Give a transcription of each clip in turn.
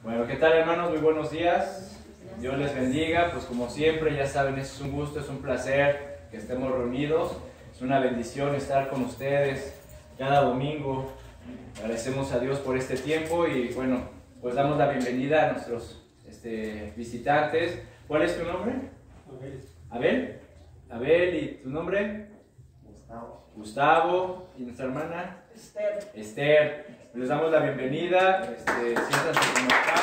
Bueno, ¿qué tal, hermanos? Muy buenos días. Dios les bendiga. Pues como siempre, ya saben, es un gusto, es un placer que estemos reunidos. Es una bendición estar con ustedes cada domingo. Agradecemos a Dios por este tiempo y bueno, pues damos la bienvenida a nuestros visitantes. ¿Cuál es tu nombre? Abel. Abel, ¿y tu nombre? Gustavo. ¿Y nuestra hermana? Esther. Les damos la bienvenida. Siéntanse como casa.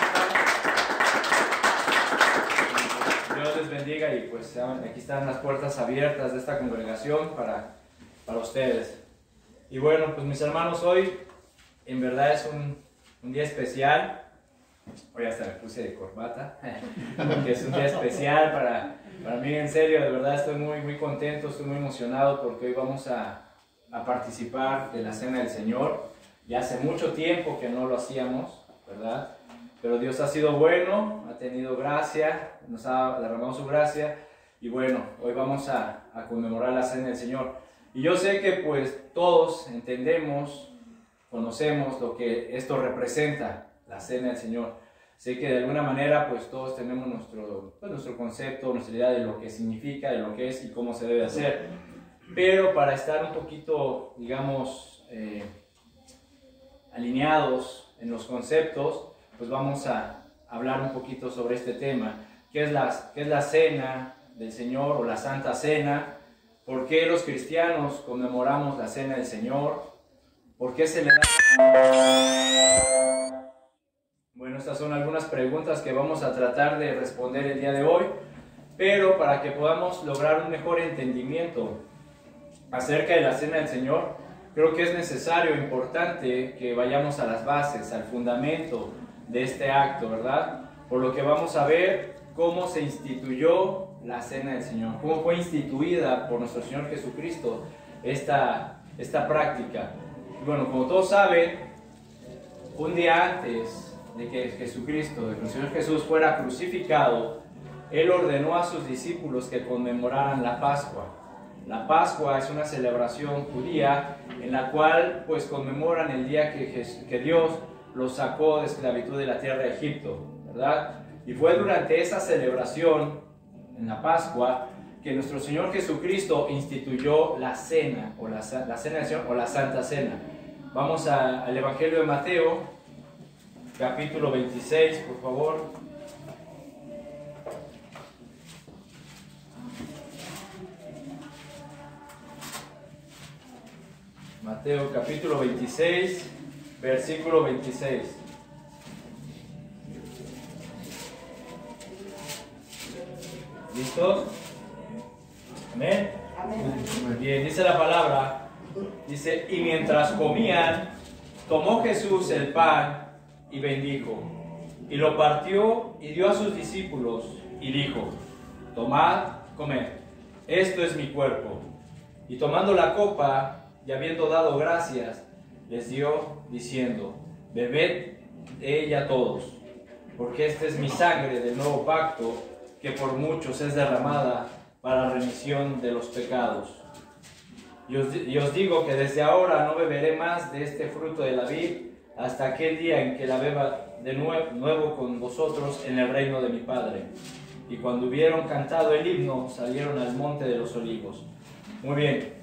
Dios les bendiga y pues aquí están las puertas abiertas de esta congregación para ustedes. Y bueno, pues mis hermanos, hoy en verdad es un día especial. Hoy hasta me puse de corbata, porque es un día especial para mí, en serio, de verdad estoy muy contento, estoy muy emocionado porque hoy vamos a participar de la Cena del Señor. Ya hace mucho tiempo que no lo hacíamos, ¿verdad? Pero Dios ha sido bueno, ha tenido gracia, nos ha derramado su gracia y bueno, hoy vamos a conmemorar la Cena del Señor. Y yo sé que pues todos entendemos, conocemos lo que esto representa, la Cena del Señor. Sé que de alguna manera pues todos tenemos nuestro concepto, nuestra idea de lo que significa, de lo que es y cómo se debe hacer. Pero para estar un poquito, digamos, alineados en los conceptos, pues vamos a hablar un poquito sobre este tema. ¿Qué es la Cena del Señor o la Santa Cena? ¿Por qué los cristianos conmemoramos la Cena del Señor? ¿Por qué se le da? Bueno, estas son algunas preguntas que vamos a tratar de responder el día de hoy, pero para que podamos lograr un mejor entendimiento acerca de la Cena del Señor, creo que es necesario, importante que vayamos a las bases, al fundamento de este acto, ¿verdad? Por lo que vamos a ver cómo se instituyó la Cena del Señor, cómo fue instituida por nuestro Señor Jesucristo esta práctica. Y bueno, como todos saben, un día antes de que Jesucristo, de que el Señor Jesús fuera crucificado, Él ordenó a sus discípulos que conmemoraran la Pascua. La Pascua es una celebración judía en la cual pues conmemoran el día que Dios los sacó de esclavitud de la tierra de Egipto, ¿verdad? Y fue durante esa celebración, en la Pascua, que nuestro Señor Jesucristo instituyó la cena, o la Cena del Señor, o la Santa Cena. Vamos al Evangelio de Mateo, capítulo 26, por favor. Mateo capítulo 26, versículo 26. ¿Listos? ¿Amén? Muy bien, dice la palabra, dice, y mientras comían, tomó Jesús el pan y bendijo, y lo partió y dio a sus discípulos, y dijo, tomad, comed, esto es mi cuerpo. Y tomando la copa, y habiendo dado gracias, les dio, diciendo, bebed de ella todos, porque esta es mi sangre del nuevo pacto, que por muchos es derramada para remisión de los pecados. Y os digo que desde ahora no beberé más de este fruto de la vid, hasta aquel día en que la beba de nuevo con vosotros en el reino de mi Padre. Y cuando hubieron cantado el himno, salieron al monte de los olivos. Muy bien.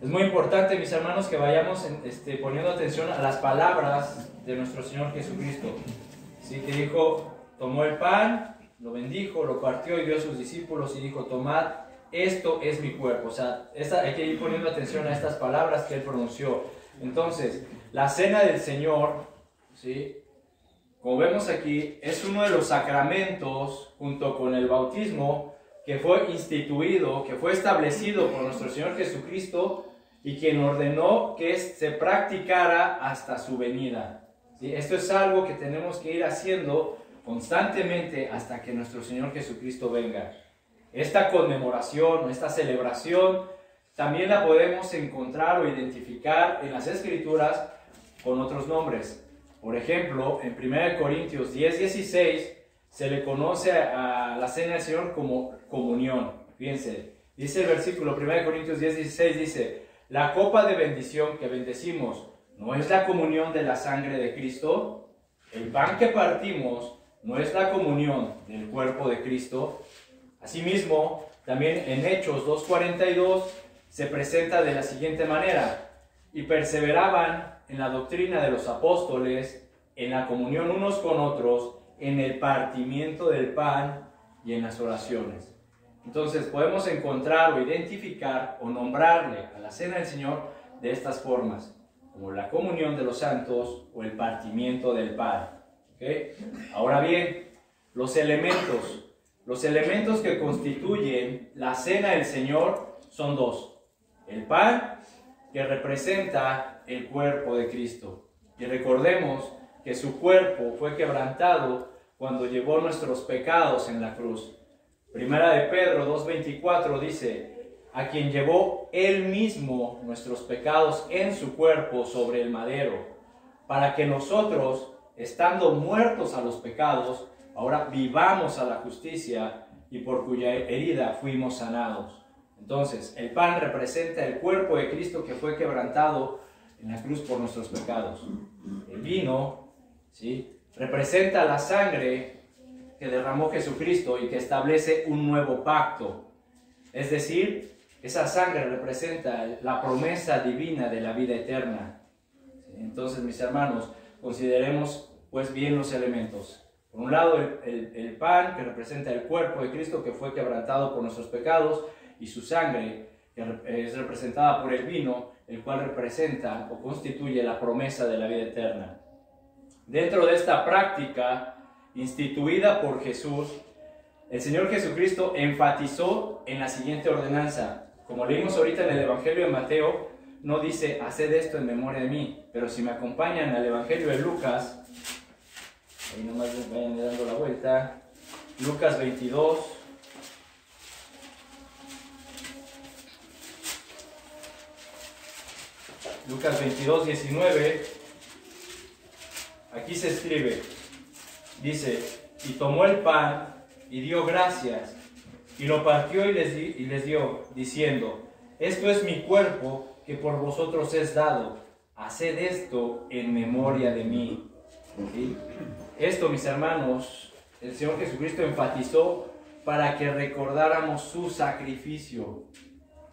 Es muy importante, mis hermanos, que vayamos poniendo atención a las palabras de nuestro Señor Jesucristo. ¿Sí? Que dijo, tomó el pan, lo bendijo, lo partió y dio a sus discípulos y dijo, tomad, esto es mi cuerpo. O sea, hay que ir poniendo atención a estas palabras que Él pronunció. Entonces, la Cena del Señor, ¿sí? Como vemos aquí, es uno de los sacramentos, junto con el bautismo, que fue instituido, que fue establecido por nuestro Señor Jesucristo y quien ordenó que se practicara hasta su venida. ¿Sí? Esto es algo que tenemos que ir haciendo constantemente hasta que nuestro Señor Jesucristo venga. Esta conmemoración, esta celebración, también la podemos encontrar o identificar en las Escrituras con otros nombres. Por ejemplo, en 1 Corintios 10:16 se le conoce a la Cena del Señor como comunión. Fíjense, dice el versículo 1 Corintios 10:16, dice, la copa de bendición que bendecimos, ¿no es la comunión de la sangre de Cristo? el pan que partimos no es la comunión del cuerpo de Cristo. Asimismo, también en Hechos 2:42 se presenta de la siguiente manera: y perseveraban en la doctrina de los apóstoles, en la comunión unos con otros, en el partimiento del pan y en las oraciones. Entonces podemos encontrar o identificar o nombrarle a la cena del Señor de estas formas, como la comunión de los santos o el partimiento del pan. ¿Okay? Ahora bien, los elementos que constituyen la cena del Señor son dos: el pan, que representa el cuerpo de Cristo. Y recordemos que su cuerpo fue quebrantado cuando llevó nuestros pecados en la cruz. Primera de Pedro 2:24 dice: a quien llevó él mismo nuestros pecados en su cuerpo sobre el madero, para que nosotros, estando muertos a los pecados, ahora vivamos a la justicia, y por cuya herida fuimos sanados. Entonces, el pan representa el cuerpo de Cristo que fue quebrantado en la cruz por nuestros pecados. El vino, ¿sí?, representa la sangre que derramó Jesucristo y que establece un nuevo pacto. Es decir, esa sangre representa la promesa divina de la vida eterna. Entonces, mis hermanos, consideremos pues bien los elementos. Por un lado, el pan, que representa el cuerpo de Cristo que fue quebrantado por nuestros pecados, y su sangre, que es representada por el vino, el cual representa o constituye la promesa de la vida eterna. Dentro de esta práctica instituida por Jesús, el Señor Jesucristo enfatizó en la siguiente ordenanza. Como leímos ahorita en el Evangelio de Mateo, no dice: haced esto en memoria de mí. Pero si me acompañan al Evangelio de Lucas, ahí nomás vayan dando la vuelta, Lucas 22. Lucas 22, 19, aquí se escribe, dice: y tomó el pan y dio gracias, y lo partió y les dio, diciendo: esto es mi cuerpo que por vosotros es dado, haced esto en memoria de mí. ¿Sí? Esto, mis hermanos, el Señor Jesucristo enfatizó para que recordáramos su sacrificio.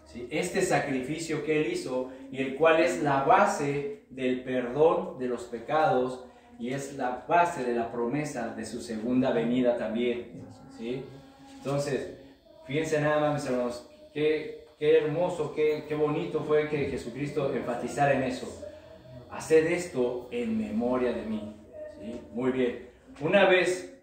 ¿Sí? Este sacrificio que Él hizo, y el cual es la base del perdón de los pecados, y es la base de la promesa de su segunda venida también. ¿Sí? Entonces, fíjense nada más, mis hermanos, qué hermoso, qué bonito fue que Jesucristo enfatizara en eso. Haced esto en memoria de mí. ¿Sí? Muy bien. Una vez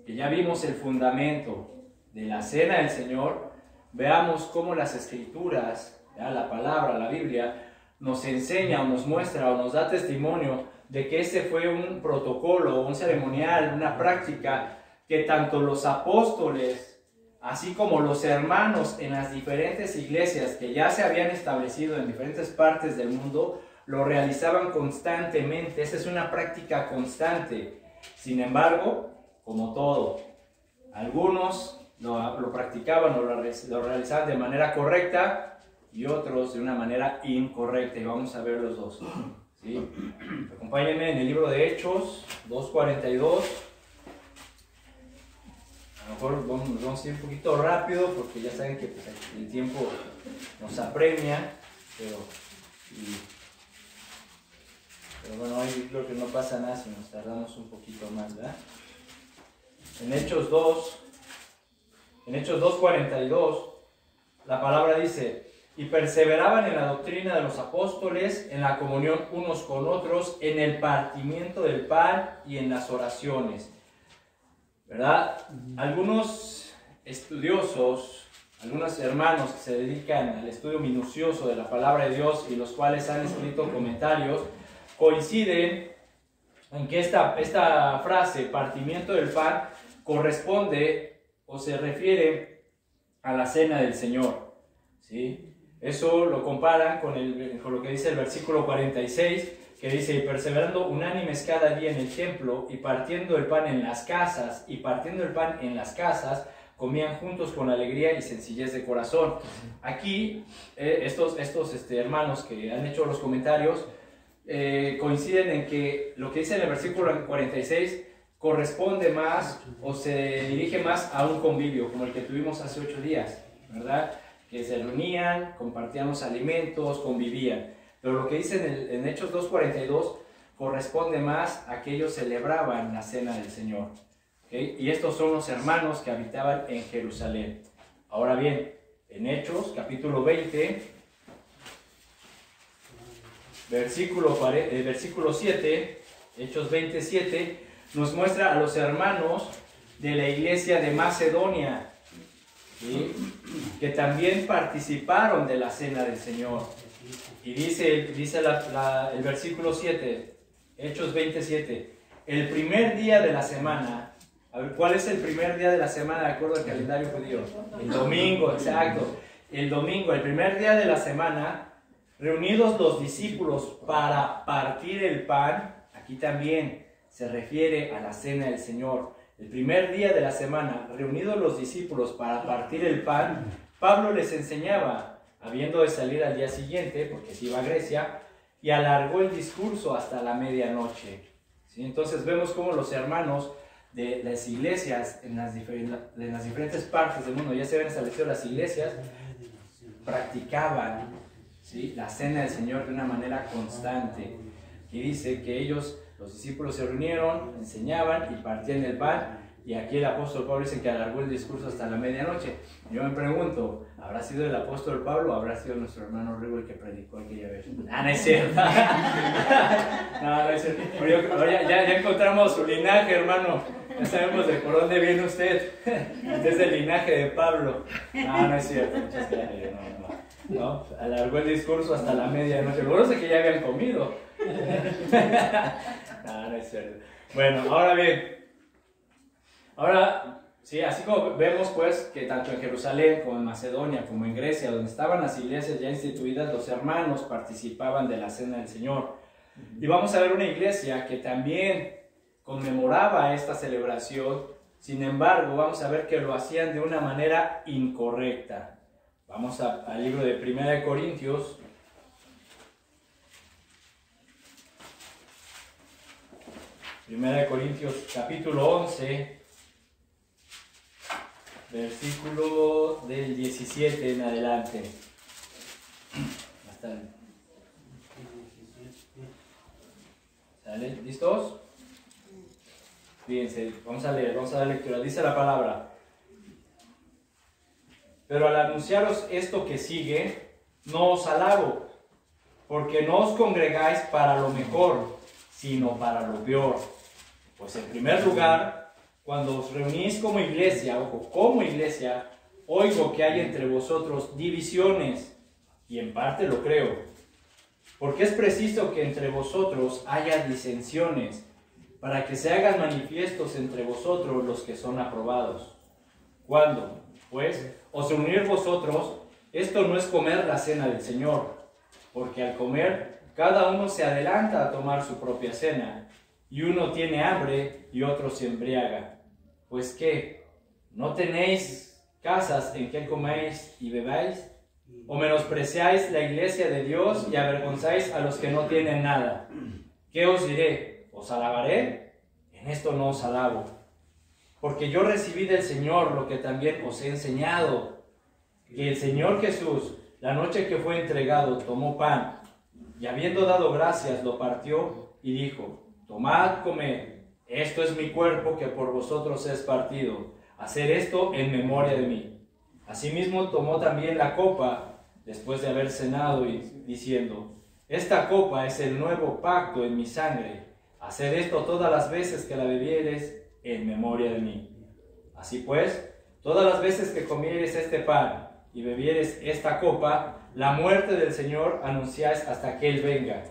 que ya vimos el fundamento de la cena del Señor, veamos cómo las Escrituras, la palabra, la Biblia, nos enseña o nos muestra o nos da testimonio de que ese fue un protocolo, un ceremonial, una práctica que tanto los apóstoles, así como los hermanos en las diferentes iglesias que ya se habían establecido en diferentes partes del mundo, lo realizaban constantemente. Esa es una práctica constante. Sin embargo, como todo, algunos lo practicaban o lo realizaban de manera correcta y otros de una manera incorrecta, y vamos a ver los dos. ¿Sí? Acompáñenme en el libro de Hechos 2:42. A lo mejor vamos a ir un poquito rápido porque ya saben que pues, el tiempo nos apremia, pero bueno, ahí creo que no pasa nada si nos tardamos un poquito más, ¿verdad? En Hechos 2:42, la palabra dice: y perseveraban en la doctrina de los apóstoles, en la comunión unos con otros, en el partimiento del pan y en las oraciones. ¿Verdad? Algunos estudiosos, algunos hermanos que se dedican al estudio minucioso de la palabra de Dios y los cuales han escrito comentarios, coinciden en que esta frase, partimiento del pan, corresponde o se refiere a la cena del Señor. ¿Sí? Eso lo comparan con lo que dice el versículo 46, que dice: y perseverando unánimes cada día en el templo, y partiendo el pan en las casas, comían juntos con alegría y sencillez de corazón. Aquí, estos hermanos que han hecho los comentarios, coinciden en que lo que dice en el versículo 46 corresponde más o se dirige más a un convivio como el que tuvimos hace 8 días, ¿verdad? Que se reunían, compartían los alimentos, convivían. Pero lo que dice en Hechos 2:42 corresponde más a que ellos celebraban la cena del Señor. ¿Okay? Y estos son los hermanos que habitaban en Jerusalén. Ahora bien, en Hechos capítulo 20, versículo 7, Hechos 27, nos muestra a los hermanos de la iglesia de Macedonia, ¿sí? Que también participaron de la cena del Señor. Y dice el versículo 7, Hechos 27, el primer día de la semana. A ver, ¿cuál es el primer día de la semana de acuerdo al calendario judío? El domingo, exacto. El domingo, el primer día de la semana, reunidos los discípulos para partir el pan. Aquí también se refiere a la cena del Señor. El primer día de la semana, reunidos los discípulos para partir el pan, Pablo les enseñaba, habiendo de salir al día siguiente, porque se iba a Grecia, y alargó el discurso hasta la medianoche. ¿Sí? Entonces vemos cómo los hermanos de las iglesias en las diferentes partes del mundo, ya se habían establecido las iglesias, practicaban, ¿sí?, la cena del Señor de una manera constante. Y dice que ellos, los discípulos, se reunieron, enseñaban y partían el pan. Y aquí el apóstol Pablo dice que alargó el discurso hasta la medianoche. Yo me pregunto, ¿habrá sido el apóstol Pablo o habrá sido nuestro hermano Rigo el que predicó aquella vez? No es cierto. No es cierto. Pero ya encontramos su linaje, hermano. Ya sabemos de por dónde viene usted. Usted es del linaje de Pablo. No es cierto. Muchas gracias. No, alargó el discurso hasta la medianoche. Lo bueno es que ya habían comido. No es cierto. Bueno, ahora bien. Ahora, sí, así como vemos pues que tanto en Jerusalén como en Macedonia como en Grecia, donde estaban las iglesias ya instituidas, los hermanos participaban de la cena del Señor. Y vamos a ver una iglesia que también conmemoraba esta celebración, sin embargo, vamos a ver que lo hacían de una manera incorrecta. Vamos al libro de 1 Corintios. 1 Corintios capítulo 11. Versículo del 17 en adelante. ¿Sale? ¿Listos? Fíjense, vamos a leer, vamos a dar lectura. Dice la palabra: pero al anunciaros esto que sigue, no os alabo, porque no os congregáis para lo mejor, sino para lo peor. Pues en primer lugar, cuando os reunís como iglesia, ojo, como iglesia, oigo que hay entre vosotros divisiones, y en parte lo creo, porque es preciso que entre vosotros haya disensiones, para que se hagan manifiestos entre vosotros los que son aprobados. ¿Cuándo? Pues, os reunir vosotros, esto no es comer la cena del Señor, porque al comer, cada uno se adelanta a tomar su propia cena, y uno tiene hambre y otro se embriaga. Pues ¿qué? ¿No tenéis casas en que comáis y bebáis? ¿O menospreciáis la iglesia de Dios y avergonzáis a los que no tienen nada? ¿Qué os diré? ¿Os alabaré? En esto no os alabo. Porque yo recibí del Señor lo que también os he enseñado, que el Señor Jesús, la noche que fue entregado, tomó pan, y habiendo dado gracias, lo partió y dijo: tomad, comed, esto es mi cuerpo que por vosotros es partido. Haced esto en memoria de mí. Asimismo tomó también la copa, después de haber cenado, y diciendo: esta copa es el nuevo pacto en mi sangre. Haced esto todas las veces que la bebiereis en memoria de mí. Así pues, todas las veces que comiereis este pan y bebiereis esta copa, la muerte del Señor anunciáis hasta que Él venga.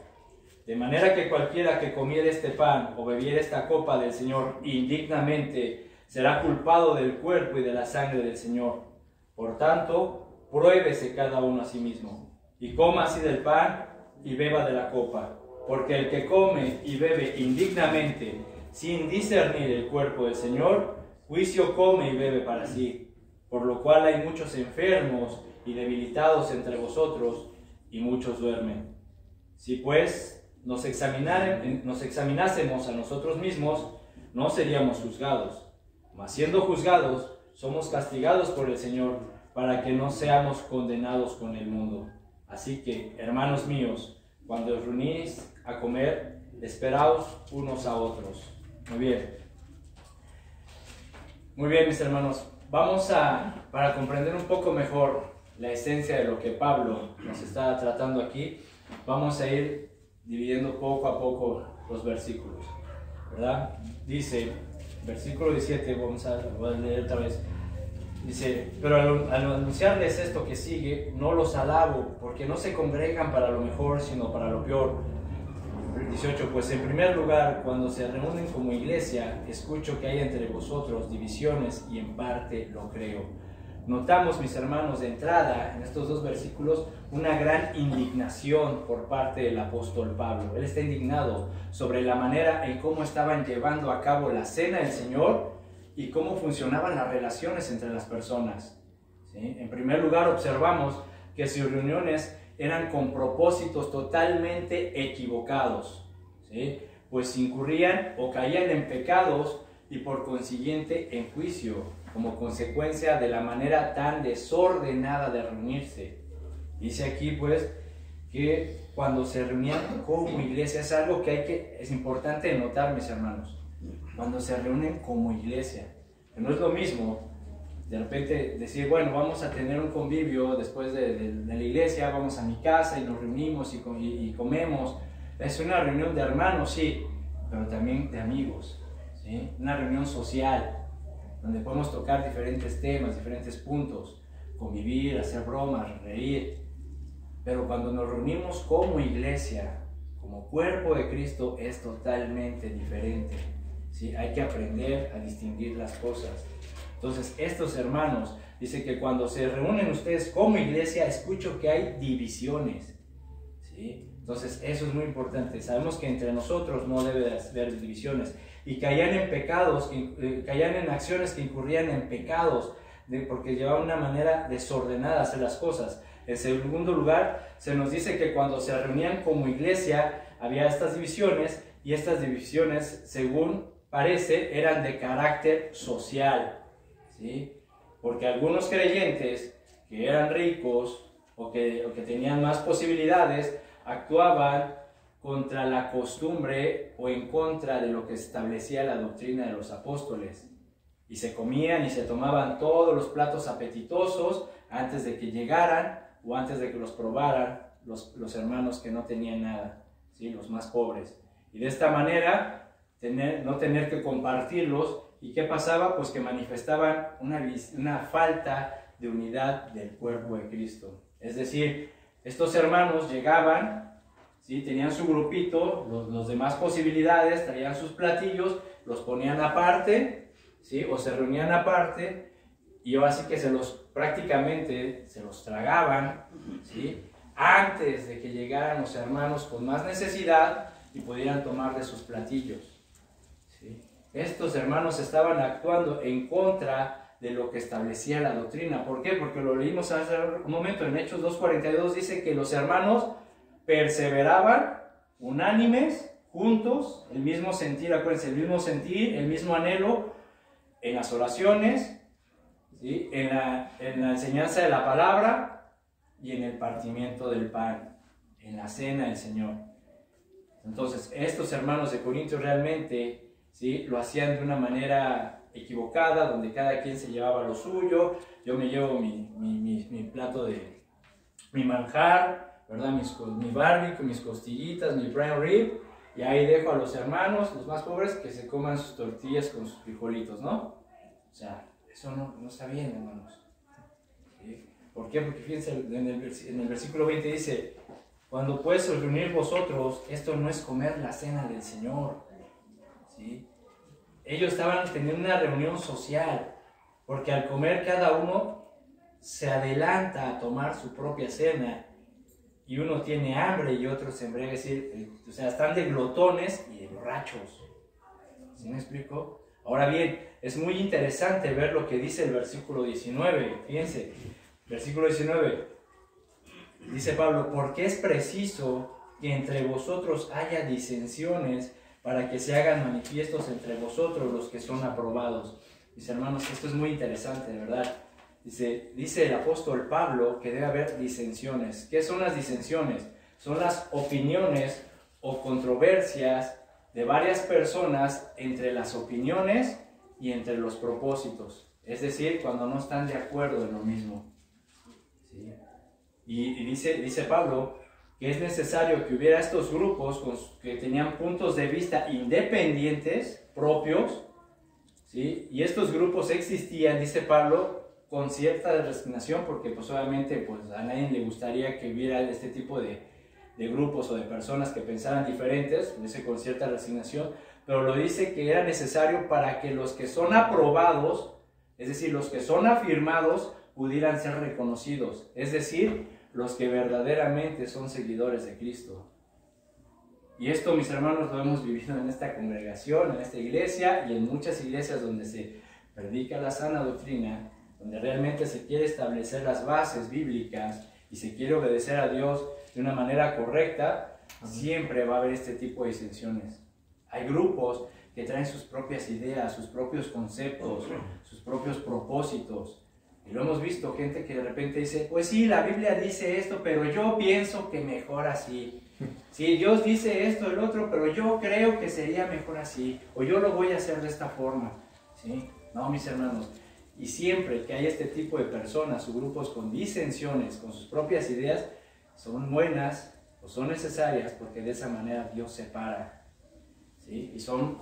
De manera que cualquiera que comiere este pan o bebiere esta copa del Señor indignamente será culpado del cuerpo y de la sangre del Señor. Por tanto, pruébese cada uno a sí mismo, y coma así del pan y beba de la copa. Porque el que come y bebe indignamente, sin discernir el cuerpo del Señor, juicio come y bebe para sí. Por lo cual hay muchos enfermos y debilitados entre vosotros, y muchos duermen. Si pues nos examinásemos a nosotros mismos, no seríamos juzgados. Mas siendo juzgados, somos castigados por el Señor, para que no seamos condenados con el mundo. Así que, hermanos míos, cuando os reunís a comer, esperaos unos a otros. Muy bien. Muy bien, mis hermanos. Para comprender un poco mejor la esencia de lo que Pablo nos está tratando aquí, vamos a ir dividiendo poco a poco los versículos, ¿verdad? Dice, versículo 17, voy a leer otra vez. Dice, pero al anunciarles esto que sigue, no los alabo, porque no se congregan para lo mejor, sino para lo peor. 18, pues en primer lugar, cuando se reúnen como iglesia, escucho que hay entre vosotros divisiones y en parte lo creo. Notamos, mis hermanos, de entrada, en estos dos versículos, una gran indignación por parte del apóstol Pablo. Él está indignado sobre la manera en cómo estaban llevando a cabo la cena del Señor y cómo funcionaban las relaciones entre las personas. ¿Sí? En primer lugar, observamos que sus reuniones eran con propósitos totalmente equivocados, ¿sí? Pues incurrían o caían en pecados y por consiguiente en juicio, como consecuencia de la manera tan desordenada de reunirse. Dice aquí pues que cuando se reunían como iglesia, es algo que es importante notar, mis hermanos, cuando se reúnen como iglesia, que no es lo mismo de repente decir, bueno, vamos a tener un convivio después de la iglesia, vamos a mi casa y nos reunimos y comemos. Es una reunión de hermanos, sí, pero también de amigos, ¿sí? Una reunión social, donde podemos tocar diferentes temas, diferentes puntos, convivir, hacer bromas, reír. Pero cuando nos reunimos como iglesia, como cuerpo de Cristo, es totalmente diferente, ¿sí? Hay que aprender a distinguir las cosas. Entonces, estos hermanos, dice que cuando se reúnen ustedes como iglesia, escucho que hay divisiones, ¿sí? Entonces, eso es muy importante. Sabemos que entre nosotros no debe de haber divisiones. Y caían en pecados, caían en acciones que incurrían en pecados, porque llevaban una manera desordenada de hacer las cosas. En segundo lugar, se nos dice que cuando se reunían como iglesia, había estas divisiones, y estas divisiones, según parece, eran de carácter social. ¿Sí? Porque algunos creyentes que eran ricos o que tenían más posibilidades actuaban contra la costumbre o en contra de lo que establecía la doctrina de los apóstoles, y se comían y se tomaban todos los platos apetitosos antes de que llegaran o antes de que los probaran los hermanos que no tenían nada, ¿sí? Los más pobres, y de esta manera no tener que compartirlos. ¿Y qué pasaba? Pues que manifestaban una falta de unidad del cuerpo de Cristo. Es decir, estos hermanos llegaban, ¿sí? Tenían su grupito, los demás posibilidades, traían sus platillos, los ponían aparte, ¿sí? O se reunían aparte, y ahora sí que prácticamente se los tragaban, ¿sí? Antes de que llegaran los hermanos con más necesidad y pudieran tomar de sus platillos, ¿sí? Estos hermanos estaban actuando en contra de lo que establecía la doctrina. ¿Por qué? Porque lo leímos hace un momento, en Hechos 2:42 dice que los hermanos perseveraban unánimes, juntos, el mismo sentir, acuérdense, el mismo sentir, el mismo anhelo en las oraciones, ¿sí? en la enseñanza de la palabra y en el partimiento del pan, en la cena del Señor. Entonces, estos hermanos de Corintios realmente, ¿sí? Lo hacían de una manera equivocada, donde cada quien se llevaba lo suyo. Yo me llevo mi plato de mi manjar, ¿verdad? Mi barbecue, mis costillitas, mi prime rib, y ahí dejo a los hermanos, los más pobres, que se coman sus tortillas con sus frijolitos, ¿no? O sea, eso no está bien, hermanos, ¿sí? ¿Por qué? Porque fíjense, en el versículo 20 dice, cuando pues os reunir vosotros, esto no es comer la cena del Señor, ¿sí? Ellos estaban teniendo una reunión social, porque al comer cada uno se adelanta a tomar su propia cena, y uno tiene hambre y otro se embriaga, es decir, o sea, están de glotones y de borrachos. ¿Sí me explico? Ahora bien, es muy interesante ver lo que dice el versículo 19. Fíjense, versículo 19, dice Pablo, porque es preciso que entre vosotros haya disensiones, para que se hagan manifiestos entre vosotros los que son aprobados. Mis hermanos, esto es muy interesante, de verdad. Dice el apóstol Pablo que debe haber disensiones. ¿Qué son las disensiones? Son las opiniones o controversias de varias personas entre las opiniones y entre los propósitos. Es decir, cuando no están de acuerdo en lo mismo. ¿Sí? Y dice Pablo que es necesario que hubiera estos grupos que tenían puntos de vista independientes, propios, ¿sí? Y estos grupos existían, dice Pablo, con cierta resignación, porque pues obviamente pues, a nadie le gustaría que hubiera este tipo de grupos o de personas que pensaran diferentes, dice con cierta resignación, pero lo dice que era necesario para que los que son aprobados, es decir, los que son afirmados, pudieran ser reconocidos, es decir, los que verdaderamente son seguidores de Cristo. Y esto, mis hermanos, lo hemos vivido en esta congregación, en esta iglesia y en muchas iglesias donde se predica la sana doctrina, donde realmente se quiere establecer las bases bíblicas y se quiere obedecer a Dios de una manera correcta. Siempre va a haber este tipo de disensiones. Hay grupos que traen sus propias ideas, sus propios conceptos, sus propios propósitos. Y lo hemos visto, gente que de repente dice, pues sí, la Biblia dice esto, pero yo pienso que mejor así. Sí, Dios dice esto, el otro, pero yo creo que sería mejor así. O yo lo voy a hacer de esta forma. ¿Sí? No, mis hermanos. Y siempre que hay este tipo de personas o grupos con disensiones, con sus propias ideas, son buenas o son necesarias, porque de esa manera Dios separa. ¿Sí? Y son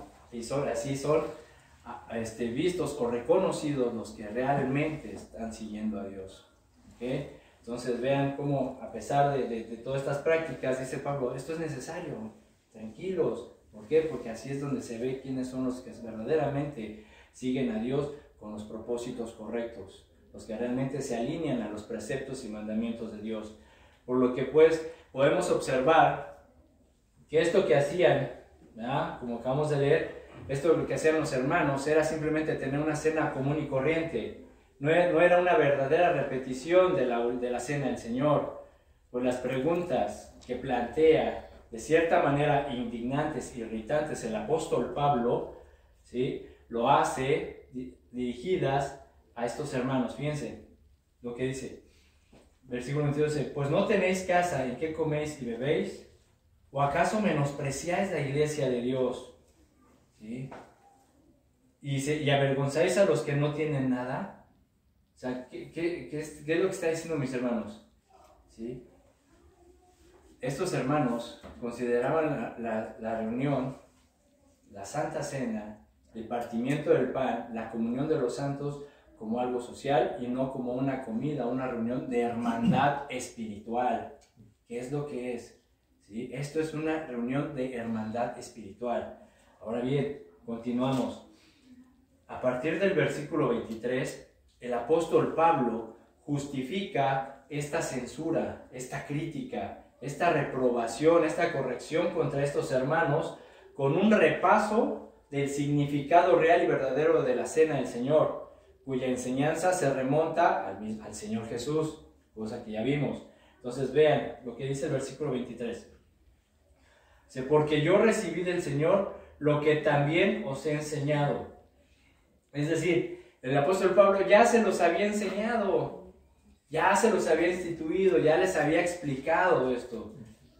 vistos o reconocidos los que realmente están siguiendo a Dios. ¿Okay? Entonces vean cómo, a pesar de todas estas prácticas, dice Pablo, esto es necesario, tranquilos. ¿Por qué? Porque así es donde se ve quiénes son los que verdaderamente siguen a Dios con los propósitos correctos, los que realmente se alinean a los preceptos y mandamientos de Dios. Por lo que pues podemos observar que esto que hacían, ¿verdad? Como acabamos de leer, esto lo que hacían los hermanos era simplemente tener una cena común y corriente. No era una verdadera repetición de la cena del Señor. Pues las preguntas que plantea de cierta manera indignantes, irritantes el apóstol Pablo, ¿sí? Lo hace dirigidas a estos hermanos. Fíjense lo que dice. Versículo 22 dice, pues no tenéis casa en qué coméis y bebéis, o acaso menospreciáis la iglesia de Dios, ¿sí? Y avergonzáis a los que no tienen nada. O sea, ¿qué es lo que está diciendo, mis hermanos? ¿Sí? Estos hermanos consideraban la reunión, la Santa Cena, el partimiento del pan, la comunión de los santos, como algo social y no como una comida, una reunión de hermandad espiritual. ¿Qué es lo que es? ¿Sí? Esto es una reunión de hermandad espiritual. Ahora bien, continuamos. A partir del versículo 23, el apóstol Pablo justifica esta censura, esta crítica, esta reprobación, esta corrección contra estos hermanos con un repaso del significado real y verdadero de la cena del Señor, cuya enseñanza se remonta al Señor Jesús, cosa que ya vimos. Entonces vean lo que dice el versículo 23. Dice, porque yo recibí del Señor lo que también os he enseñado. Es decir, el apóstol Pablo ya se los había enseñado, ya se los había instituido, ya les había explicado esto.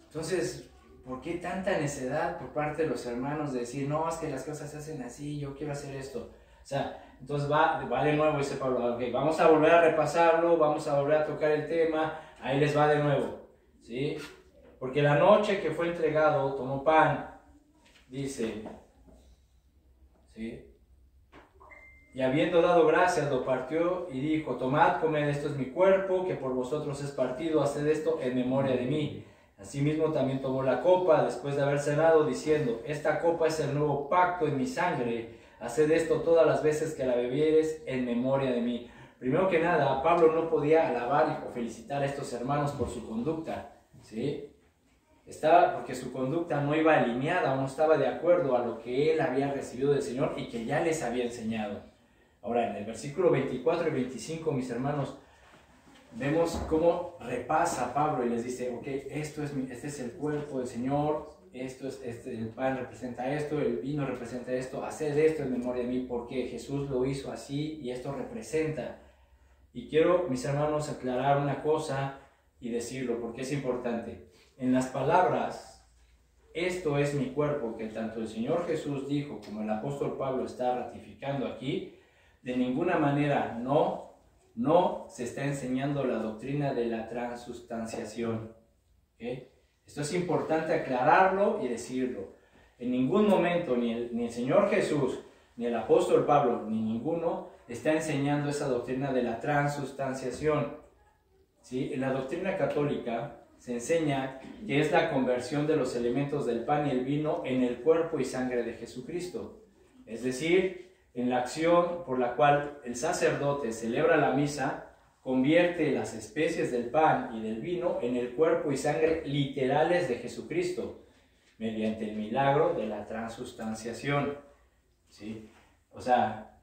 Entonces, ¿por qué tanta necedad por parte de los hermanos de decir, no, es que las cosas se hacen así, yo quiero hacer esto? O sea, entonces va de nuevo, dice Pablo, ok, vamos a volver a repasarlo, vamos a volver a tocar el tema, ahí les va de nuevo, ¿sí? Porque la noche que fue entregado, tomó pan, dice, ¿sí? Y habiendo dado gracias, lo partió y dijo, tomad, comed, esto es mi cuerpo, que por vosotros es partido, haced esto en memoria de mí. Asimismo también tomó la copa, después de haber cenado, diciendo, esta copa es el nuevo pacto en mi sangre, haced esto todas las veces que la bebieres en memoria de mí. Primero que nada, Pablo no podía alabar o felicitar a estos hermanos por su conducta, ¿sí? Porque su conducta no iba alineada o no estaba de acuerdo a lo que él había recibido del Señor y que ya les había enseñado. Ahora, en el versículo 24 y 25, mis hermanos, vemos cómo repasa Pablo y les dice, ok, este es el cuerpo del Señor, el pan representa esto, el vino representa esto, haced esto en memoria de mí, porque Jesús lo hizo así y esto representa. Y quiero, mis hermanos, aclarar una cosa y decirlo, porque es importante. En las palabras, esto es mi cuerpo, que tanto el Señor Jesús dijo, como el apóstol Pablo está ratificando aquí, de ninguna manera no se está enseñando la doctrina de la transustanciación. ¿Okay? Esto es importante aclararlo y decirlo. En ningún momento ni el Señor Jesús, ni el apóstol Pablo, ni ninguno está enseñando esa doctrina de la transustanciación. ¿Sí? En la doctrina católica se enseña que es la conversión de los elementos del pan y el vino en el cuerpo y sangre de Jesucristo. Es decir, en la acción por la cual el sacerdote celebra la misa, convierte las especies del pan y del vino en el cuerpo y sangre literales de Jesucristo, mediante el milagro de la transustanciación. ¿Sí? O sea,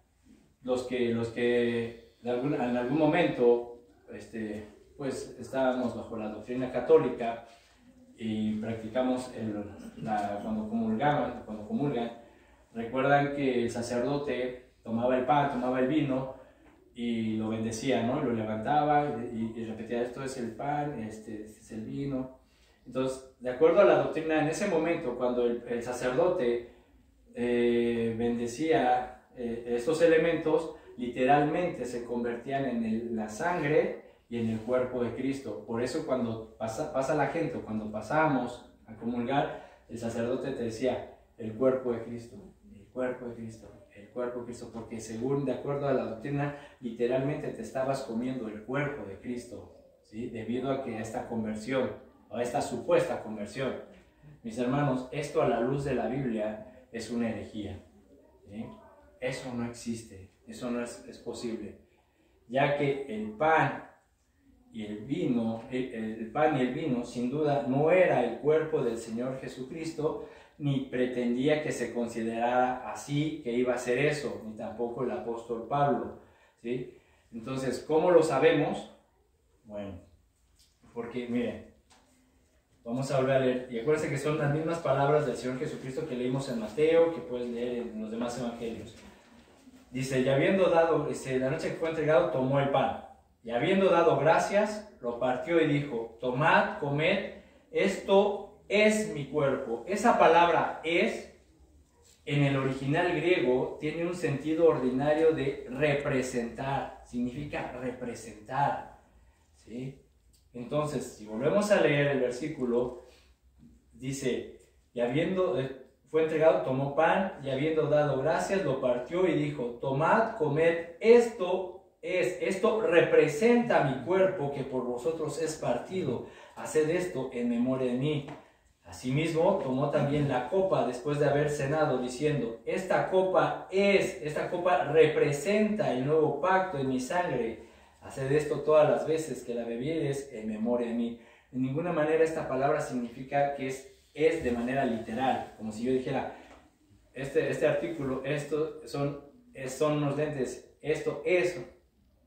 los que en algún momento pues estábamos bajo la doctrina católica y practicamos cuando comulgan, recuerdan que el sacerdote tomaba el pan, tomaba el vino y lo bendecía, ¿no? Lo levantaba y repetía, esto es el pan, este es el vino. Entonces, de acuerdo a la doctrina, en ese momento, cuando el sacerdote bendecía estos elementos, literalmente se convertían en la sangre y en el cuerpo de Cristo. Por eso cuando pasa la gente, cuando pasamos a comulgar, el sacerdote te decía, el cuerpo de Cristo, el cuerpo de Cristo, el cuerpo de Cristo, porque según, de acuerdo a la doctrina, literalmente te estabas comiendo el cuerpo de Cristo, ¿sí? Debido a que esta conversión, o esta supuesta conversión. Mis hermanos, esto a la luz de la Biblia es una herejía, ¿sí? Eso no existe, eso no es posible, ya que el pan y el vino, el pan y el vino, sin duda, no era el cuerpo del Señor Jesucristo, ni pretendía que se considerara así, que iba a ser eso, ni tampoco el apóstol Pablo, ¿sí? Entonces, ¿cómo lo sabemos? Bueno, porque, miren, vamos a volver a leer, y acuérdense que son las mismas palabras del Señor Jesucristo que leímos en Mateo, que puedes leer en los demás evangelios. Dice, y habiendo dado, la noche que fue entregado, tomó el pan, y habiendo dado gracias, lo partió y dijo, tomad, comed, esto es mi cuerpo. Esa palabra es, en el original griego, tiene un sentido ordinario de representar, significa representar, ¿sí? Entonces, si volvemos a leer el versículo, dice, y habiendo, fue entregado, tomó pan, y habiendo dado gracias, lo partió y dijo, tomad, comed, esto representa mi cuerpo que por vosotros es partido, haced esto en memoria de mí. Asimismo, tomó también la copa después de haber cenado, diciendo, esta copa representa el nuevo pacto en mi sangre, haced esto todas las veces que la bebiereis en memoria de mí. De ninguna manera esta palabra significa que es de manera literal, como si yo dijera, este artículo, estos son unos lentes, esto es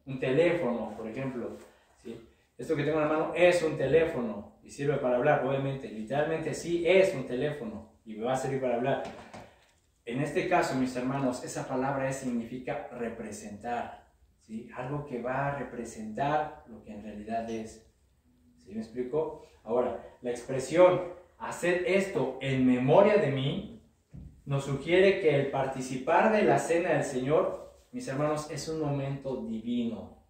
un teléfono, por ejemplo, ¿sí? Esto que tengo en la mano es un teléfono y sirve para hablar, obviamente, literalmente sí es un teléfono y me va a servir para hablar. En este caso, mis hermanos, esa palabra significa representar, ¿sí? Algo que va a representar lo que en realidad es. ¿Sí me explico? Ahora, la expresión hacer esto en memoria de mí nos sugiere que el participar de la cena del Señor, mis hermanos, es un momento divino,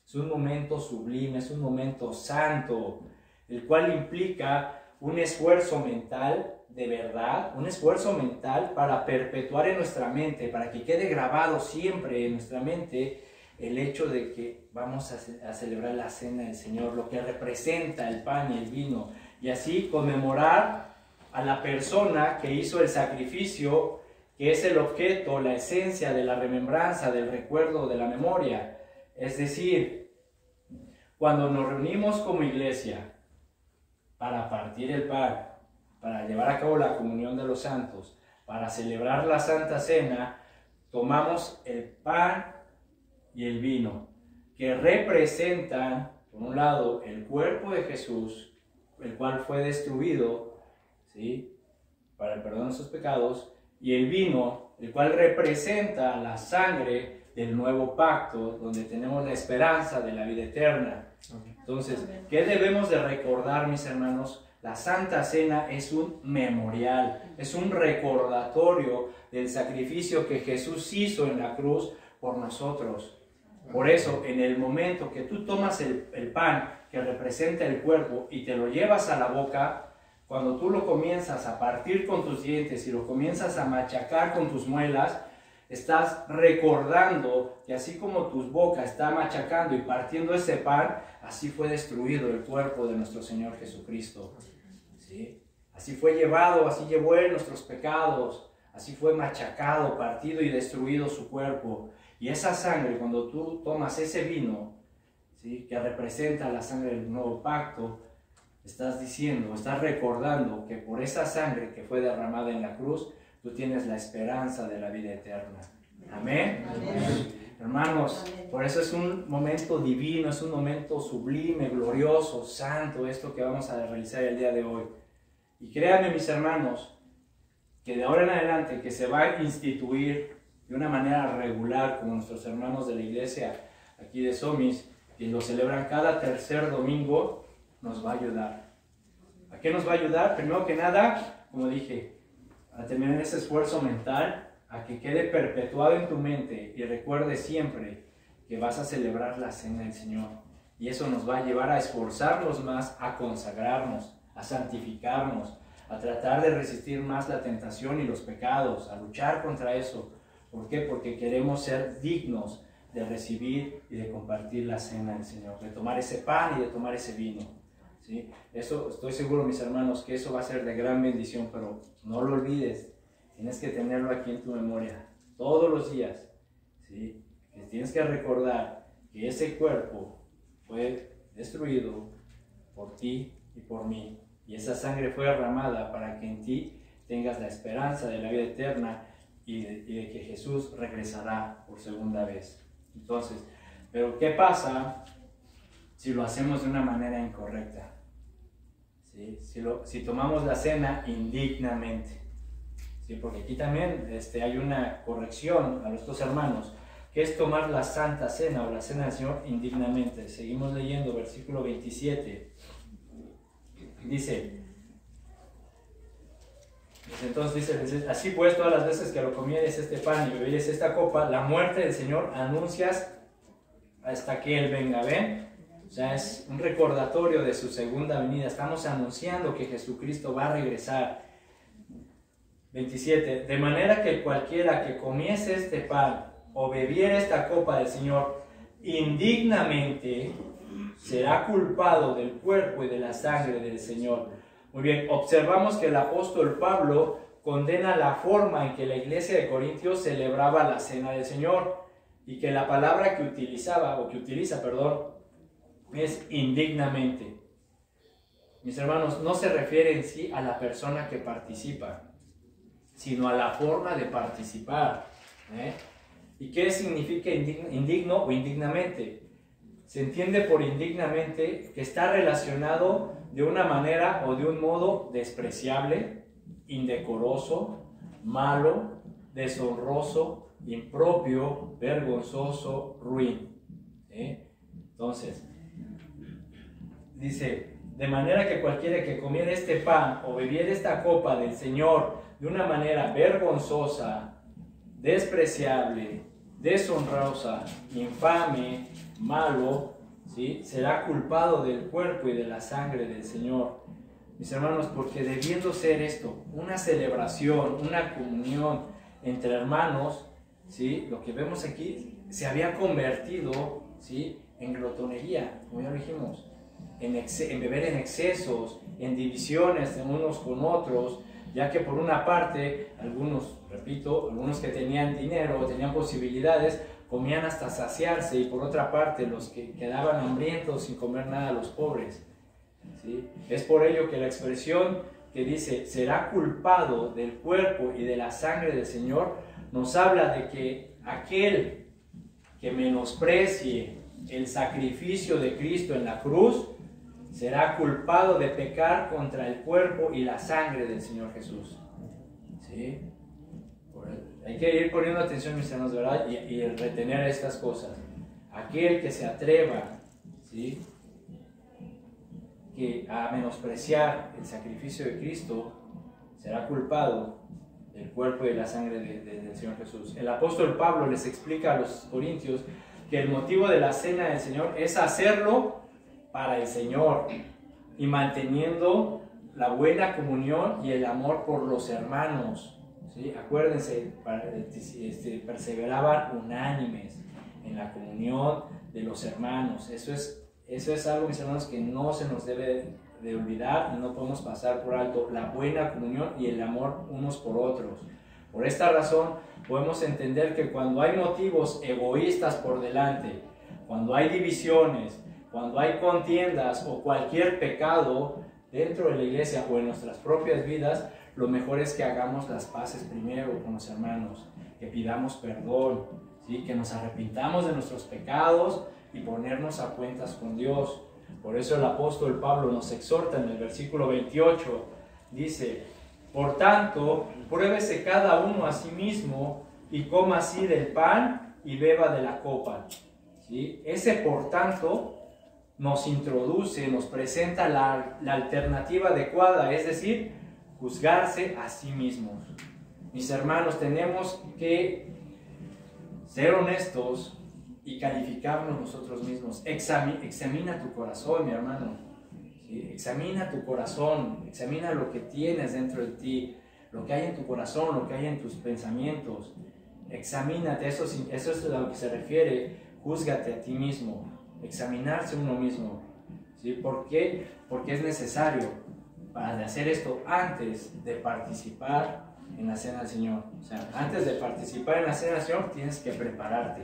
es un momento sublime, es un momento santo, el cual implica un esfuerzo mental de verdad, un esfuerzo mental para perpetuar en nuestra mente, para que quede grabado siempre en nuestra mente el hecho de que vamos a celebrar la cena del Señor, lo que representa el pan y el vino, y así conmemorar a la persona que hizo el sacrificio, que es el objeto, la esencia de la remembranza, del recuerdo, de la memoria. Es decir, cuando nos reunimos como iglesia para partir el pan, para llevar a cabo la comunión de los santos, para celebrar la Santa Cena, tomamos el pan y el vino, que representan Por un lado, el cuerpo de Jesús, el cual fue destruido, ¿sí?, para el perdón de sus pecados, y el vino, el cual representa la sangre del nuevo pacto, donde tenemos la esperanza de la vida eterna. Entonces, ¿qué debemos de recordar, mis hermanos? La Santa Cena es un memorial, es un recordatorio del sacrificio que Jesús hizo en la cruz por nosotros. Por eso, en el momento que tú tomas el pan que representa el cuerpo y te lo llevas a la boca, cuando tú lo comienzas a partir con tus dientes y lo comienzas a machacar con tus muelas, estás recordando que así como tu boca está machacando y partiendo ese pan, así fue destruido el cuerpo de nuestro Señor Jesucristo. ¿Sí? Así fue llevado, así llevó Él nuestros pecados, así fue machacado, partido y destruido su cuerpo. Y esa sangre, cuando tú tomas ese vino, ¿sí?, que representa la sangre del nuevo pacto, estás diciendo, estás recordando que por esa sangre que fue derramada en la cruz, tú tienes la esperanza de la vida eterna. Amén. Amén. Hermanos, por eso es un momento divino, es un momento sublime, glorioso, santo, esto que vamos a realizar el día de hoy. Y créanme, mis hermanos, que de ahora en adelante que se va a instituir de una manera regular, como nuestros hermanos de la iglesia aquí de Somis, que lo celebran cada tercer domingo, nos va a ayudar. ¿A qué nos va a ayudar? Primero que nada, como dije, a tener ese esfuerzo mental, a que quede perpetuado en tu mente y recuerdes siempre que vas a celebrar la cena del Señor. Y eso nos va a llevar a esforzarnos más, a consagrarnos, a santificarnos, a tratar de resistir más la tentación y los pecados, a luchar contra eso. ¿Por qué? Porque queremos ser dignos de recibir y de compartir la cena del Señor, de tomar ese pan y de tomar ese vino. ¿Sí? Eso, estoy seguro, mis hermanos, que eso va a ser de gran bendición, pero no lo olvides, tienes que tenerlo aquí en tu memoria, todos los días, ¿sí? Que tienes que recordar que ese cuerpo fue destruido por ti y por mí, y esa sangre fue derramada para que en ti tengas la esperanza de la vida eterna y de que Jesús regresará por segunda vez. Entonces, pero ¿qué pasa si lo hacemos de una manera incorrecta? ¿Sí? Si tomamos la cena indignamente. ¿Sí? Porque aquí también hay una corrección a nuestros hermanos, que es tomar la Santa Cena o la Cena del Señor indignamente. Seguimos leyendo versículo 27. Dice, entonces dice, así pues todas las veces que lo comieres este pan y bebieres esta copa, la muerte del Señor anuncias hasta que Él venga. ¿Ven? O sea, es un recordatorio de su segunda venida. Estamos anunciando que Jesucristo va a regresar. 27. De manera que cualquiera que comiese este pan o bebiera esta copa del Señor indignamente será culpado del cuerpo y de la sangre del Señor. Muy bien, observamos que el apóstol Pablo condena la forma en que la iglesia de Corintios celebraba la cena del Señor y que la palabra que utiliza, es indignamente. Mis hermanos, no se refiere en sí a la persona que participa, sino a la forma de participar. ¿Y qué significa indigno o indignamente? Se entiende por indignamente que está relacionado de una manera o de un modo despreciable, indecoroso, malo, deshonroso, impropio, vergonzoso, ruin. Entonces, dice, de manera que cualquiera que comiera este pan o bebiera esta copa del Señor de una manera vergonzosa, despreciable, deshonrosa, infame, malo, ¿sí?, será culpado del cuerpo y de la sangre del Señor. Mis hermanos, porque debiendo ser esto una celebración, una comunión entre hermanos, ¿sí?, lo que vemos aquí se había convertido, ¿sí?, en glotonería, como ya lo dijimos, en beber en excesos, en divisiones de unos con otros, ya que por una parte, algunos que tenían dinero o tenían posibilidades, comían hasta saciarse, y por otra parte, los que quedaban hambrientos sin comer nada, los pobres. ¿Sí? Es por ello que la expresión que dice, será culpado del cuerpo y de la sangre del Señor, nos habla de que aquel que menosprecie el sacrificio de Cristo en la cruz, será culpado de pecar contra el cuerpo y la sangre del Señor Jesús. ¿Sí? Hay que ir poniendo atención, mis hermanos, ¿verdad? Y retener estas cosas. Aquel que se atreva, ¿sí?, a menospreciar el sacrificio de Cristo, será culpado del cuerpo y la sangre del Señor Jesús. El apóstol Pablo les explica a los corintios que el motivo de la cena del Señor es hacerlo para el Señor y manteniendo la buena comunión y el amor por los hermanos. ¿Sí? Acuérdense, perseveraban unánimes en la comunión de los hermanos. Eso es algo, mis hermanos, que no se nos debe de olvidar y no podemos pasar por alto, la buena comunión y el amor unos por otros. Por esta razón podemos entender que cuando hay motivos egoístas por delante, cuando hay divisiones, cuando hay contiendas o cualquier pecado dentro de la iglesia o en nuestras propias vidas, lo mejor es que hagamos las paces primero con los hermanos, que pidamos perdón, ¿sí?, que nos arrepintamos de nuestros pecados y ponernos a cuentas con Dios. Por eso el apóstol Pablo nos exhorta en el versículo 28, dice: por tanto, pruébese cada uno a sí mismo y coma así del pan y beba de la copa. ¿Sí? Ese por tanto nos introduce, nos presenta la alternativa adecuada, es decir, juzgarse a sí mismos. Mis hermanos, tenemos que ser honestos y calificarnos nosotros mismos. Examina tu corazón, mi hermano. ¿Sí? Examina tu corazón, examina lo que tienes dentro de ti, lo que hay en tu corazón, lo que hay en tus pensamientos. Examínate, eso es a lo que se refiere, júzgate a ti mismo, examinarse uno mismo. ¿Sí? ¿Por qué? Porque es necesario para hacer esto antes de participar en la cena del Señor. O sea, antes de participar en la cena del Señor tienes que prepararte.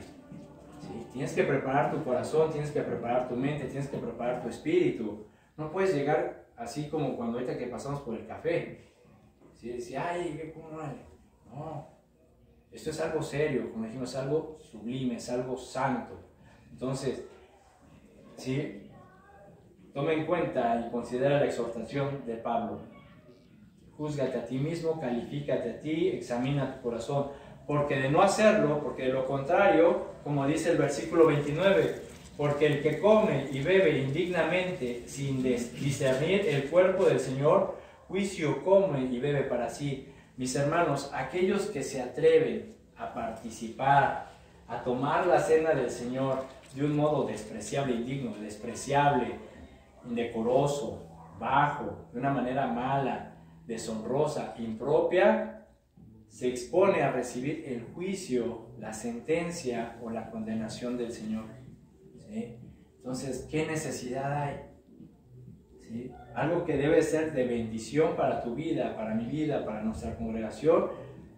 ¿Sí? Tienes que preparar tu corazón, tienes que preparar tu mente, tienes que preparar tu espíritu. No puedes llegar así como cuando ahorita que pasamos por el café. ¿Sí? Decir, ay, ¿cómo vale? No, esto es algo serio, como dijimos, es algo sublime, es algo santo. Entonces, ¿sí?, toma en cuenta y considera la exhortación de Pablo. Júzgate a ti mismo, califícate a ti, examina tu corazón. Porque de no hacerlo, porque de lo contrario, como dice el versículo 29, porque el que come y bebe indignamente sin discernir el cuerpo del Señor, juicio come y bebe para sí. Mis hermanos, aquellos que se atreven a participar, a tomar la cena del Señor de un modo despreciable, indigno, despreciable, indecoroso, bajo, de una manera mala, deshonrosa, impropia, se expone a recibir el juicio, la sentencia o la condenación del Señor. ¿Sí? Entonces, ¿qué necesidad hay? ¿Sí? Algo que debe ser de bendición para tu vida, para mi vida, para nuestra congregación,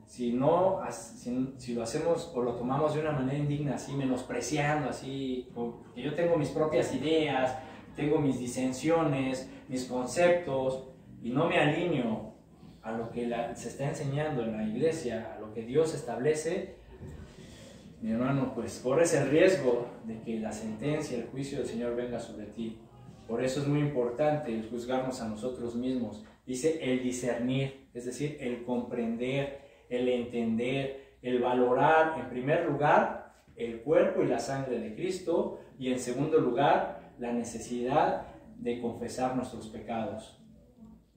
si lo hacemos o lo tomamos de una manera indigna, así menospreciando, así, porque yo tengo mis propias ideas, tengo mis disensiones, mis conceptos, y no me alineo a lo que se está enseñando en la iglesia, a lo que Dios establece, mi hermano, pues corres el riesgo de que la sentencia, el juicio del Señor venga sobre ti. Por eso es muy importante el juzgarnos a nosotros mismos. Dice el discernir, es decir, el comprender, el entender, el valorar, en primer lugar, el cuerpo y la sangre de Cristo, y en segundo lugar, la necesidad de confesar nuestros pecados.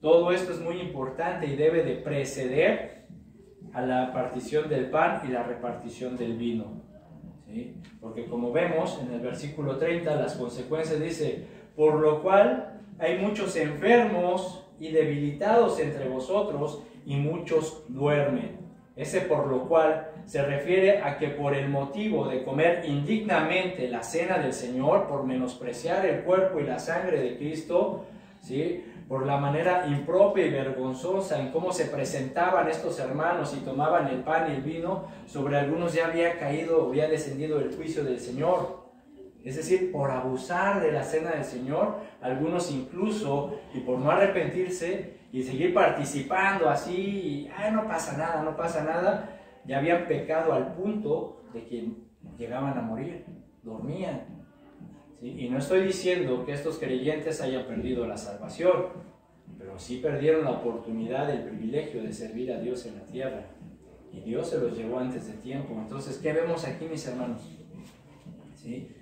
Todo esto es muy importante y debe de preceder a la partición del pan y la repartición del vino. ¿Sí? Porque como vemos en el versículo 30, las consecuencias dice: por lo cual hay muchos enfermos y debilitados entre vosotros y muchos duermen. Ese por lo cual se refiere a que por el motivo de comer indignamente la cena del Señor, por menospreciar el cuerpo y la sangre de Cristo, ¿sí?, por la manera impropia y vergonzosa en cómo se presentaban estos hermanos y tomaban el pan y el vino, sobre algunos ya había caído, había descendido el juicio del Señor. Es decir, por abusar de la cena del Señor, algunos incluso, y por no arrepentirse y seguir participando así, no pasa nada, ya habían pecado al punto de que llegaban a morir, dormían. ¿sí? Y no estoy diciendo que estos creyentes hayan perdido la salvación, pero sí perdieron la oportunidad, el privilegio de servir a Dios en la tierra. Y Dios se los llevó antes de tiempo. Entonces, ¿qué vemos aquí, mis hermanos? ¿Sí?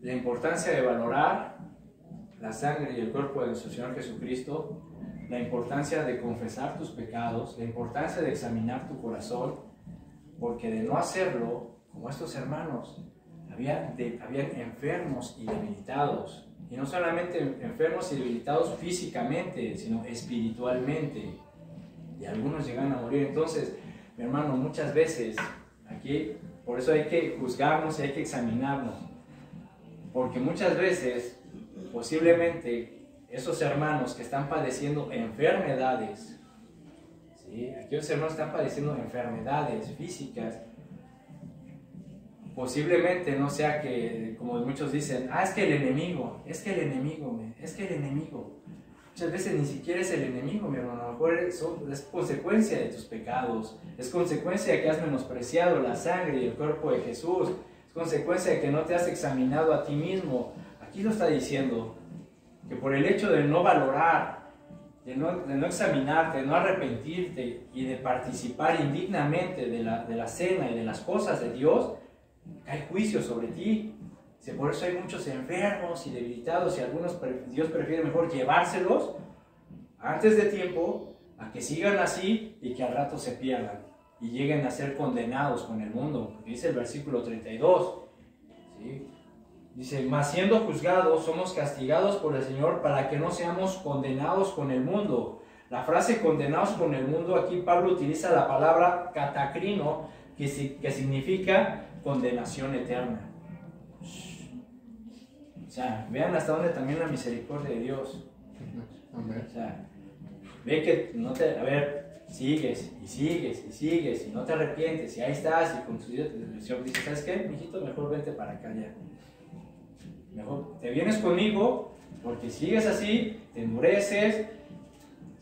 La importancia de valorar la sangre y el cuerpo de nuestro Señor Jesucristo, la importancia de confesar tus pecados, la importancia de examinar tu corazón, porque de no hacerlo, como estos hermanos, habían enfermos y debilitados. Y no solamente enfermos y debilitados físicamente, sino espiritualmente. Y algunos llegan a morir. Entonces, mi hermano, muchas veces, aquí, por eso hay que juzgarnos y hay que examinarnos. Porque muchas veces, posiblemente, esos hermanos que están padeciendo enfermedades, ¿sí? Aquellos hermanos que están padeciendo enfermedades físicas, posiblemente no sea que, como muchos dicen, es que el enemigo. Muchas veces ni siquiera es el enemigo, mi hermano. A lo mejor es consecuencia de tus pecados, es consecuencia de que has menospreciado la sangre y el cuerpo de Jesús, es consecuencia de que no te has examinado a ti mismo. Aquí lo está diciendo, que por el hecho de no valorar, de no examinarte, de no arrepentirte y de participar indignamente de la cena y de las cosas de Dios, cae juicio sobre ti. Por eso hay muchos enfermos y debilitados, y algunos Dios prefiere mejor llevárselos antes de tiempo a que sigan así y que al rato se pierdan y lleguen a ser condenados con el mundo. Dice el versículo 32, ¿sí? Dice, mas siendo juzgados somos castigados por el Señor para que no seamos condenados con el mundo. La frase condenados con el mundo, aquí Pablo utiliza la palabra katakrino, que significa condenación eterna. O sea, vean hasta dónde también la misericordia de Dios. O sea, ve que no te, sigues y no te arrepientes y ahí estás y con tu Dios, el Señor dice, ¿sabes qué, mijito? Mejor vente para acá ya. Mejor te vienes conmigo, porque sigues así, te endureces,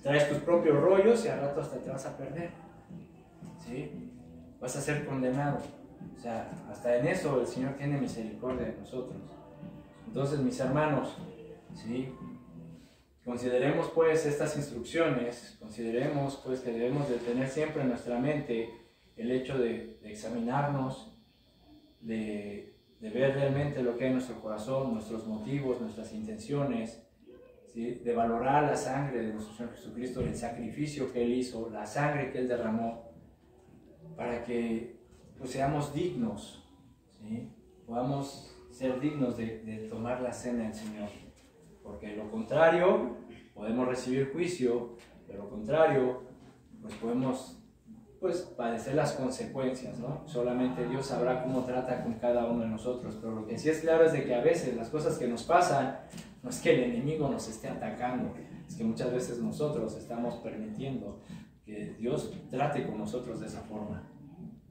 traes tus propios rollos y al rato hasta te vas a perder. ¿Sí? Vas a ser condenado. O sea, hasta en eso el Señor tiene misericordia de nosotros. Entonces, mis hermanos, ¿sí? Consideremos pues estas instrucciones, consideremos pues que debemos de tener siempre en nuestra mente el hecho de examinarnos, de ver realmente lo que hay en nuestro corazón, nuestros motivos, nuestras intenciones, ¿sí? De valorar la sangre de nuestro Señor Jesucristo, el sacrificio que Él hizo, la sangre que Él derramó, para que pues, seamos dignos, ¿sí? Podamos ser dignos de tomar la cena del Señor, porque de lo contrario podemos recibir juicio, de lo contrario pues podemos padecer las consecuencias, ¿no? Solamente Dios sabrá cómo trata con cada uno de nosotros, pero lo que sí es claro es de que a veces las cosas que nos pasan no es que el enemigo nos esté atacando, es que muchas veces nosotros estamos permitiendo que Dios trate con nosotros de esa forma.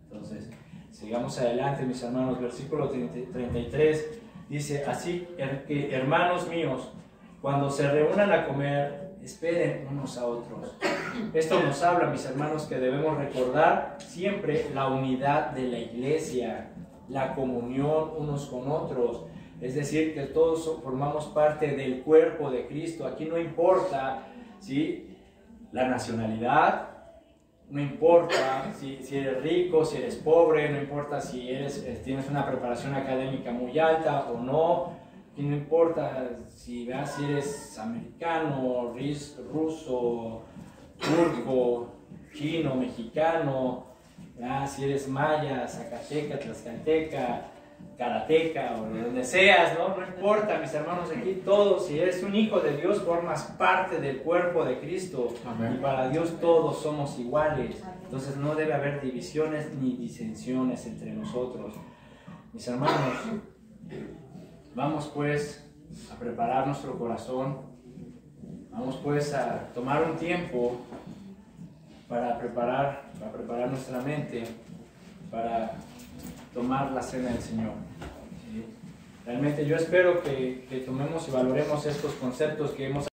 Entonces, sigamos adelante, mis hermanos. Versículo 33 dice, así que hermanos míos, cuando se reúnan a comer, esperen unos a otros. Esto nos habla, mis hermanos, que debemos recordar siempre la unidad de la iglesia, la comunión unos con otros. Es decir, que todos formamos parte del cuerpo de Cristo. Aquí no importa, ¿sí?, la nacionalidad, no importa si eres rico, si eres pobre, no importa si tienes una preparación académica muy alta o no, y no importa si eres americano, ruso, turco, chino, mexicano, si eres maya, zacateca, tlaxcalteca, karateca o de donde seas, ¿no? No importa, mis hermanos, aquí todos, si eres un hijo de Dios, formas parte del cuerpo de Cristo. Amén. Y para Dios todos somos iguales. Entonces no debe haber divisiones ni disensiones entre nosotros. Mis hermanos, vamos pues a preparar nuestro corazón, vamos pues a tomar un tiempo para preparar nuestra mente, para tomar la cena del Señor. ¿Sí? Realmente yo espero que tomemos y valoremos estos conceptos que hemos